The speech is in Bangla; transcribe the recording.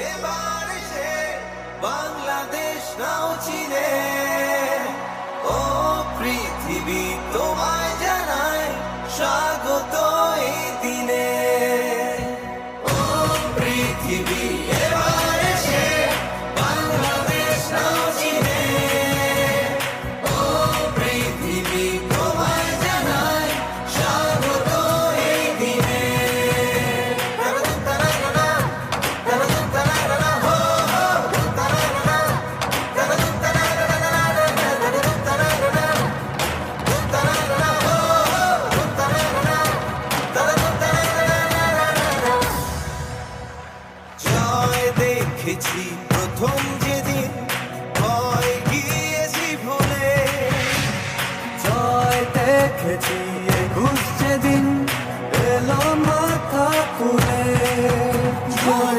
এবার এসে বাংলাদেশ নাও চিনে। ও পৃথিবী তোমায় জানায় স্বাগত এই দিনে। ও পৃথিবী এবার এসে বাংলাদেশ নাও চিনে। ও পৃথিবী তোমায় জানায় স্বাগত এই দিনে। জয় দেখেছি প্রথম যেদিন, ভয় গিয়েছি ভুলে। জয় দেখেছি